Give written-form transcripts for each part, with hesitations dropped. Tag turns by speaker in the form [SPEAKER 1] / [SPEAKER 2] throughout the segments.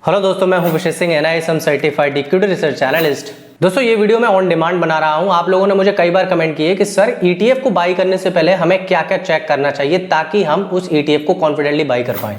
[SPEAKER 1] Hello दोस्तों, मैं हूं Vishesh Singh, NISM certified equity research analyst. दोस्तों ये वीडियो मैं ऑन डिमांड बना रहा हूं। आप लोगों ने मुझे कई बार कमेंट किए कि सर ETF को बाई करने से पहले हमें क्या क्या चेक करना चाहिए ताकि हम उस ETF को कॉन्फिडेंटली बाई कर पाएं।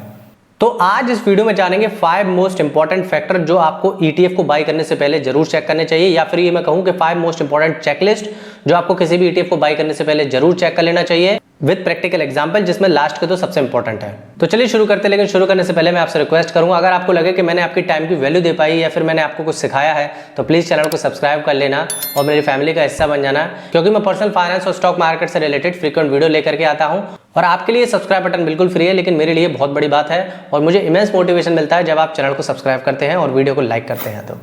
[SPEAKER 1] तो आज इस वीडियो में जानेंगे 5 मोस्ट इंपॉर्टेंट फैक्टर जो आपको ETF को बाई करने से पहले जरूर चेक करने चाहिए, या फिर ये मैं कहूं कि 5 मोस्ट इंपॉर्टेंट चेकलिस्ट जो आपको किसी भी ETF को बाई करने से पहले जरूर चेक कर लेना चाहिए विद प्रैक्टिकल एग्जांपल, जिसमें लास्ट के तो सबसे इंपॉर्टेंट है। तो चलिए शुरू करते हैं, लेकिन शुरू करने से पहले मैं आपसे रिक्वेस्ट करूंगा, अगर आपको लगे कि मैंने आपकी टाइम की वैल्यू दे पाई या फिर मैंने आपको कुछ सिखाया है तो प्लीज चैनल को सब्सक्राइब कर लेना और मेरी फैमिली का हिस्सा बन जाना, क्योंकि मैं पर्सनल फाइनेंस और स्टॉक मार्केट से रिलेटेड फ्रीक्वेंट वीडियो लेकर के आता हूं। और आपके लिए सब्सक्राइब बटन बिल्कुल फ्री है, लेकिन मेरे लिए बहुत बड़ी बात है और मुझे इमेंस मोटिवेशन मिलता है जब आप चैनल को सब्सक्राइब करते हैं और वीडियो को लाइक करते हैं। तो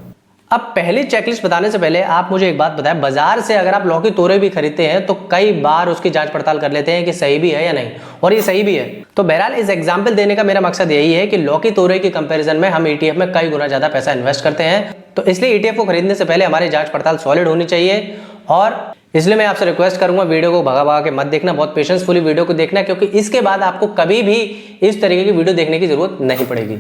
[SPEAKER 1] अब पहली चेकलिस्ट बताने से पहले आप मुझे एक बात बताएं, बाजार से अगर आप लौकी तोरे भी खरीदते हैं तो कई बार उसकी जांच पड़ताल कर लेते हैं कि सही भी है या नहीं, और ये सही भी है। तो बहरहाल इस एग्जांपल देने का मेरा मकसद यही है कि लौकी तोरे की कंपैरिजन में हम ETF में कई गुना ज्यादा पैसा इन्वेस्ट करते हैं। तो इसलिए ETF को खरीदने से पहले हमारी जांच पड़ताल सॉलिड होनी चाहिए, और इसलिए मैं आपसे रिक्वेस्ट करूंगा वीडियो को भगा के मत देखना, बहुत पेशेंसफुली वीडियो को देखना, क्योंकि इसके बाद आपको कभी भी इस तरीके की वीडियो देखने की जरूरत नहीं पड़ेगी।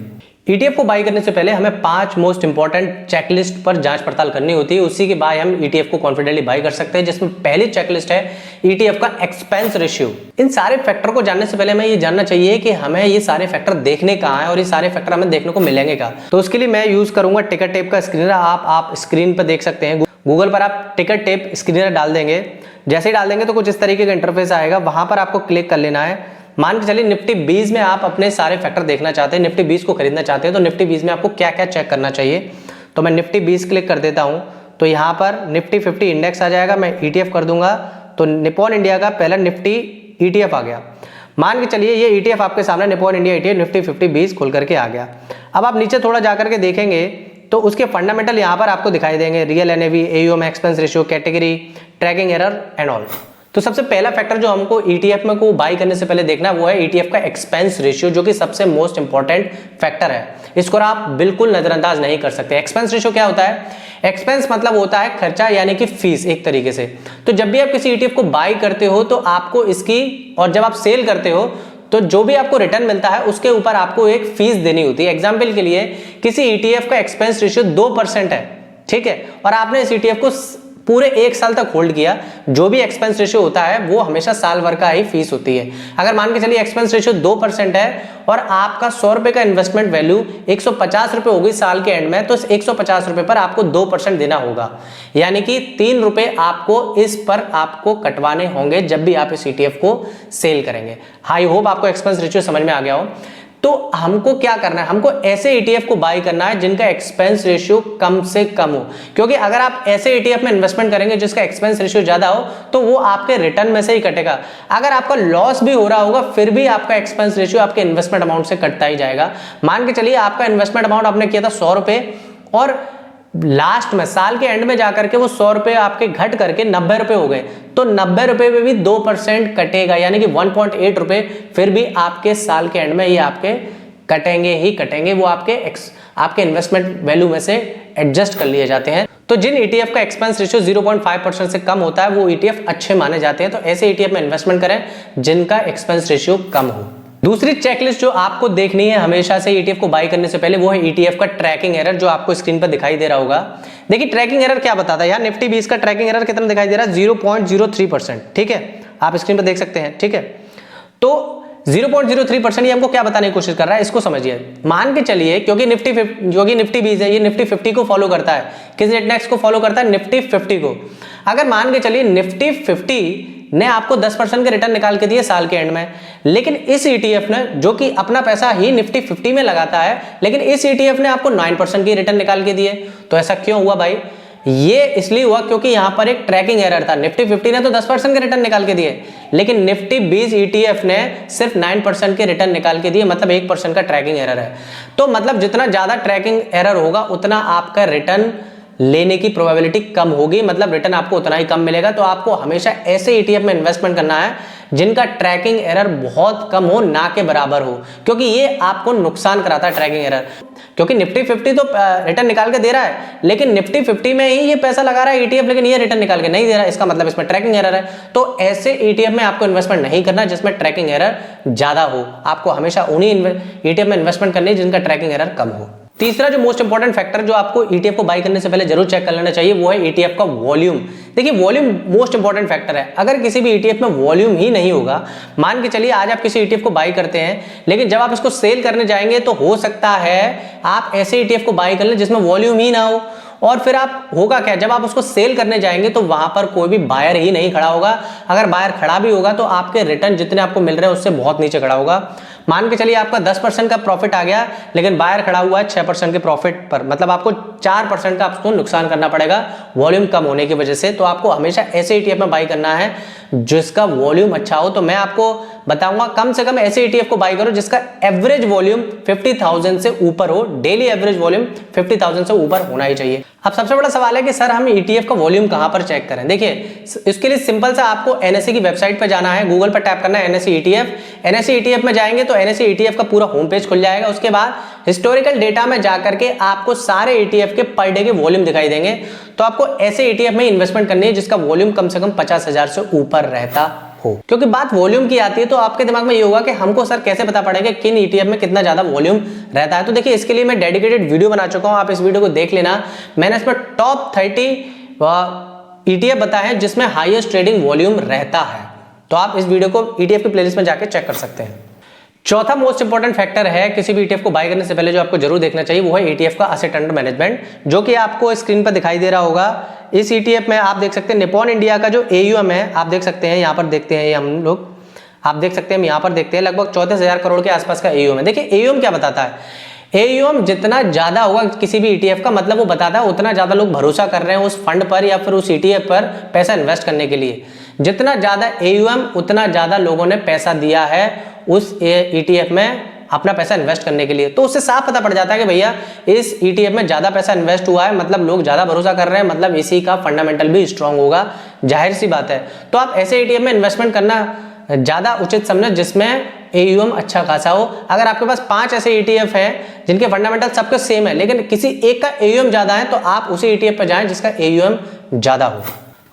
[SPEAKER 1] ETF को बाई करने से पहले हमें 5 मोस्ट इंपॉर्टेंट चेकलिस्ट पर जांच पड़ताल करनी होती है, उसी के बाद हम ETF को कॉन्फिडेंटली बाई कर सकते हैं, जिसमें पहली चेकलिस्ट है ETF का एक्सपेंस रेशियो। इन सारे फैक्टर को जानने से पहले हमें ये जानना चाहिए कि हमें ये सारे फैक्टर देखने कहाँ है और ये सारे फैक्टर हमें देखने को मिलेंगे कहाँ। तो उसके लिए मैं यूज करूंगा टिकर टेप का स्क्रीनर। आप स्क्रीन पर देख सकते हैं, गूगल पर आप टिकर टेप स्क्रीनर डाल देंगे, जैसे ही डाल देंगे तो कुछ इस तरीके का इंटरफेस आएगा, वहां पर आपको क्लिक कर लेना है। मान के चलिए निफ्टी 20 में आप अपने सारे फैक्टर देखना चाहते हैं, निफ्टी 20 को खरीदना चाहते हैं, तो निफ्टी 20 में आपको क्या क्या चेक करना चाहिए। तो मैं निफ्टी 20 क्लिक कर देता हूं, तो यहाँ पर निफ्टी 50 इंडेक्स आ जाएगा। मैं ETF कर दूंगा तो निप्पॉन इंडिया का पहला निफ्टी ETF आ गया। मान के चलिए ये ETF आपके सामने निप्पॉन इंडिया ETF निफ्टी 50 20 खुल करके आ गया। अब आप नीचे थोड़ा जाकर के देखेंगे तो उसके फंडामेंटल यहाँ पर आपको दिखाई देंगे, real NAV, AUM, expense ratio, category, tracking error and all. तो सबसे पहला फैक्टर जो हमको ETF में को बाई करने से पहले देखना है वो है ETF का एक्सपेंस रेशियो, जो कि सबसे मोस्ट इंपॉर्टेंट फैक्टर है। इसको आप बिल्कुल नजरअंदाज नहीं कर सकते। एक्सपेंस रेशियो क्या होता है? एक्सपेंस मतलब होता है खर्चा, यानी कि फीस एक तरीके से। तो जब भी आप किसी ETF को बाई करते हो तो आपको इसकी, और जब आप सेल करते हो तो जो भी आपको रिटर्न मिलता है उसके ऊपर आपको एक फीस देनी होती है। एग्जाम्पल के लिए किसी ETF का एक्सपेंस रेशियो 2% है, ठीक है, और आपने इस ETF को पूरे 1 साल तक होल्ड किया, जो भी एक्सपेंस रेशियो होता है वो हमेशा साल भर का ही फीस होती है। अगर मान के चलिए एक्सपेंस रेशियो 2% है और आपका 100 रुपए का इन्वेस्टमेंट वैल्यू 150 रुपए होगी साल के एंड में, तो इस 150 रुपए पर आपको 2% देना होगा, यानी कि 3 रुपए आपको इस पर आपको कटवाने होंगे जब भी आप इस ETF को सेल करेंगे। आई होप आपको एक्सपेंस रेशियो समझ में आ गया हो। तो हमको क्या करना है, हमको ऐसे ETF को बाई करना है जिनका एक्सपेंस रेशियो कम से कम हो, क्योंकि अगर आप ऐसे ETF में इन्वेस्टमेंट करेंगे जिसका एक्सपेंस रेशियो ज्यादा हो तो वो आपके रिटर्न में से ही कटेगा। अगर आपका लॉस भी हो रहा होगा फिर भी आपका एक्सपेंस रेशियो आपके इन्वेस्टमेंट अमाउंट से कटता ही जाएगा। मान के चलिए आपका इन्वेस्टमेंट अमाउंट आपने किया था 100 रुपए, और लास्ट में साल के एंड में जाकर के वो 100 रुपए आपके घट करके 90 रुपए हो गए, तो 90 रुपए में भी 2% कटेगा, यानी कि 1.8 रुपए फिर भी आपके साल के एंड में ये आपके कटेंगे ही कटेंगे। वो आपके इन्वेस्टमेंट वैल्यू में से एडजस्ट कर लिए जाते हैं। तो जिन ETF का एक्सपेंस रेशियो 0.5% से कम होता है वो ETF अच्छे माने जाते हैं। तो ऐसे ETF में इन्वेस्टमेंट करें जिनका एक्सपेंस रेशियो कम हो। दूसरी चेकलिस्ट जो आपको देखनी है हमेशा से ETF को बाई करने से पहले वो है ETF का ट्रैकिंग एरर, जो आपको स्क्रीन पर दिखाई दे रहा होगा। देखिए ट्रैकिंग एरर क्या बताता है, यार निफ्टी 20 का ट्रैकिंग एरर कितना दिखाई दे रहा है? 0.03%, ठीक है, आप स्क्रीन पर देख सकते हैं, ठीक है। तो 0.03% ये हमको क्या बताने की कोशिश कर रहा है, इसको समझिए। मान के चलिए क्योंकि निफ्टी 20 है, ये निफ्टी 50 को फॉलो करता है। किस इंडेक्स को फॉलो करता है? निफ्टी 50 को। अगर मान के चलिए निफ्टी 50 ने आपको 10% के रिटर्न निकाल के दिए साल के एंड में, लेकिन इस ETF ने, जो कि अपना पैसा ही निफ्टी 50 में लगाता है, लेकिन इस ETF ने आपको 9% की रिटर्न निकाल के दिए। तो ऐसा क्यों हुआ भाई? ये इसलिए हुआ क्योंकि यहां पर एक ट्रैकिंग एरर था। निफ्टी 50 ने तो 10% के रिटर्न निकाल के दिए, लेकिन निफ्टी 20 ETF ने सिर्फ 9% के रिटर्न निकाल के दिए, मतलब 1% का ट्रैकिंग एरर है। तो मतलब जितना ज्यादा ट्रैकिंग एरर होगा उतना आपका रिटर्न लेने की प्रोबेबिलिटी कम होगी, मतलब रिटर्न आपको उतना ही कम मिलेगा। तो आपको हमेशा ऐसे ETF में इन्वेस्टमेंट करना है जिनका ट्रैकिंग एरर बहुत कम हो, ना के बराबर हो, क्योंकि ये आपको नुकसान कराता है ट्रैकिंग एरर। क्योंकि निफ्टी 50 तो रिटर्न निकाल के दे रहा है, लेकिन निफ्टी 50 में ही ये पैसा लगा रहा है ETF, लेकिन ये रिटर्न निकाल के नहीं दे रहा है, इसका मतलब इसमें ट्रैकिंग एरर है। तो ऐसे ETF में आपको इन्वेस्टमेंट नहीं करना जिसमें ट्रैकिंग एरर ज्यादा हो। आपको हमेशा उन्हीं ETF में इन्वेस्टमेंट करनी है जिनका ट्रैकिंग एरर कम हो। तीसरा जो मोस्ट इंपॉर्टेंट फैक्टर जो आपको ETF को बाई करने से पहले जरूर चेक कर लेना चाहिए वो है ETF का वॉल्यूम। देखिए वॉल्यूम मोस्ट इंपॉर्टेंट फैक्टर है। अगर किसी भी ETF में वॉल्यूम ही नहीं होगा, मान के चलिए आज आप किसी ETF को बाई करते हैं, लेकिन जब आप इसको सेल करने जाएंगे तो हो सकता है आप ऐसे ETF को बाई कर लें जिसमें वॉल्यूम ही ना हो, और फिर आप होगा क्या, जब आप उसको सेल करने जाएंगे तो वहां पर कोई भी बायर ही नहीं खड़ा होगा। अगर बायर खड़ा भी होगा तो आपके रिटर्न जितने आपको मिल रहे हैं उससे बहुत नीचे खड़ा होगा। मान के चलिए आपका 10% का प्रॉफिट आ गया, लेकिन बायर खड़ा हुआ है 6% के प्रॉफिट पर, मतलब आपको 4% का आपको नुकसान करना पड़ेगा वॉल्यूम कम होने की वजह से। तो आपको हमेशा ऐसे ETF में बाई करना है जिसका वॉल्यूम अच्छा हो। तो मैं आपको बताऊंगा कम से कम ऐसे ETF को बाई करो जिसका एवरेज वॉल्यूम 50,000 से ऊपर हो, डेली एवरेज वॉल्यूम 50,000 से ऊपर होना ही चाहिए। अब सबसे बड़ा सवाल है कि सर हम ETF का वॉल्यूम कहां पर चेक करें। देखिए इसके लिए सिंपल सा आपको NSE की वेबसाइट पर जाना है, गूगल पर टैप करना है NSE ETF। NSE ETF में जाएंगे तो NSE ETF का पूरा होम पेज खुल जाएगा। उसके बाद हिस्टोरिकल डेटा में जाकर के आपको सारे ETF के पर डे के वॉल्यूम दिखाई देंगे। तो आपको ऐसे ETF में इन्वेस्टमेंट करनी है जिसका वॉल्यूम कम से कम 50,000 से ऊपर रहता हो। क्योंकि बात वॉल्यूम की आती है तो आपके दिमाग में ये होगा कि हमको सर कैसे पता पड़ेगा किन ETF में कितना ज्यादा वॉल्यूम रहता है। तो देखिए इसके लिए मैं डेडिकेटेड वीडियो बना चुका हूं, आप इस वीडियो को देख लेना। मैंने इसमें टॉप 30 ETF बताए हैं जिसमें हाईएस्ट ट्रेडिंग वॉल्यूम रहता है। तो आप इस वीडियो को ETF की प्लेलिस्ट में जाकर चेक कर सकते हैं। चौथा मोस्ट इंपॉर्टेंट फैक्टर है किसी भी ETF को बाय करने से पहले जो आपको जरूर देखना चाहिए वो है ETF का असेट अंडर मैनेजमेंट, जो कि आपको स्क्रीन पर दिखाई दे रहा होगा। इस ETF में आप देख सकते हैं निप्पॉन इंडिया का जो AUM है, आप देख सकते हैं यहाँ पर देखते हैं, ये हम लोग आप देख सकते हैं, हम यहाँ पर देखते हैं लगभग 34,000 करोड़ के आसपास का AUM है। देखिए AUM क्या बताता है, AUM जितना ज्यादा होगा किसी भी ETF का, मतलब वो बताता है उतना ज्यादा लोग भरोसा कर रहे हैं उस फंड पर या फिर उस ETF पर पैसा इन्वेस्ट करने के लिए। जितना ज्यादा AUM उतना ज्यादा लोगों ने पैसा दिया है उस ETF में अपना पैसा इन्वेस्ट करने के लिए। तो उससे साफ पता पड़ जाता है कि भैया इस ETF में ज्यादा पैसा इन्वेस्ट हुआ है, मतलब लोग ज्यादा भरोसा कर रहे हैं, मतलब इसी का फंडामेंटल भी स्ट्रांग होगा, जाहिर सी बात है। तो आप ऐसे ETF में इन्वेस्टमेंट करना ज्यादा उचित समझे जिसमें AUM अच्छा खासा हो। अगर आपके पास 5 ऐसे ETF हैं जिनके फंडामेंटल सबके सेम है लेकिन किसी एक का AUM ज्यादा है तो आप उसी ETF पर जाएं जिसका AUM ज्यादा हो।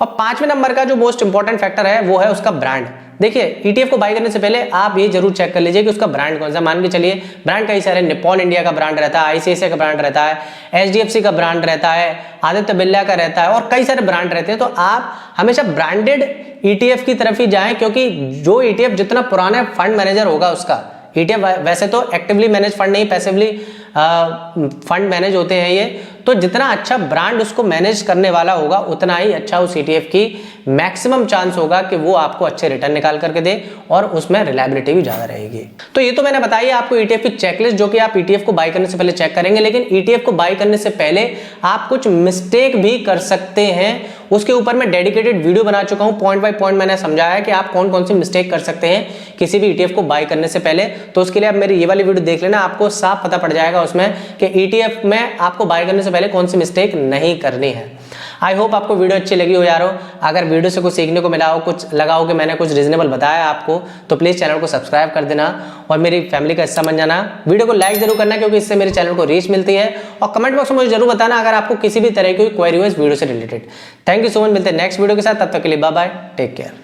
[SPEAKER 1] और 5वें नंबर का जो मोस्ट इंपॉर्टेंट फैक्टर है वो है उसका ब्रांड। देखिए ETF को बाय करने से पहले आप ये जरूर चेक कर लीजिए कि उसका ब्रांड कौन सा। मान के चलिए ब्रांड कई सारे, निप्पॉन इंडिया का ब्रांड रहता है, ICICI का ब्रांड रहता है, HDFC का ब्रांड रहता है, आदित्य बिरला का रहता है और कई सारे ब्रांड रहते हैं। तो आप हमेशा ब्रांडेड ETF की तरफ ही जाएं, क्योंकि जो ETF जितना पुराना फंड मैनेजर होगा उसका ETF वैसे तो एक्टिवली मैनेज फंड नहीं, पैसिवली फंड मैनेज होते हैं ये, तो जितना अच्छा ब्रांड उसको मैनेज करने वाला होगा उतना ही अच्छा उस ETF की मैक्सिमम चांस होगा कि वो आपको अच्छे रिटर्न निकाल करके दे और उसमें रिलायबिलिटी भी ज्यादा रहेगी। तो ये तो मैंने बताई आपको ETF की चेकलिस्ट जो कि आप ETF को बाय करने से पहले चेक करेंगे, लेकिन ETF को बाय करने से पहले आप कुछ मिस्टेक भी कर सकते हैं। उसके ऊपर मैं डेडिकेटेड वीडियो बना चुका हूं, पॉइंट बाय पॉइंट मैंने समझाया कि आप कौन कौन सी मिस्टेक कर सकते हैं किसी भी ETF को बाय करने से पहले। तो उसके लिए आप मेरी ये वाली वीडियो देख लेना, आपको साफ पता पड़ जाएगा उसमें कि ETF में आपको बाय करने से पहले कौन सी मिस्टेक नहीं करनी है। आई होप आपको वीडियो अच्छी लगी हो यारो। अगर वीडियो से कुछ सीखने को मिला हो, कुछ लगा हो कि मैंने कुछ रीजनेबल बताया आपको, तो प्लीज चैनल को सब्सक्राइब कर देना और मेरी फैमिली का हिस्सा बन जाना। वीडियो को लाइक जरूर करना क्योंकि इससे मेरे चैनल को रीच मिलती है, और कमेंट बॉक्स में मुझे जरूर बताना अगर आपको किसी भी तरह की क्वेरी हो इस वीडियो से related. Thank you so much, मिलते हैं नेक्स्ट वीडियो के साथ, तब तक के लिए बाय बाय, टेक केयर।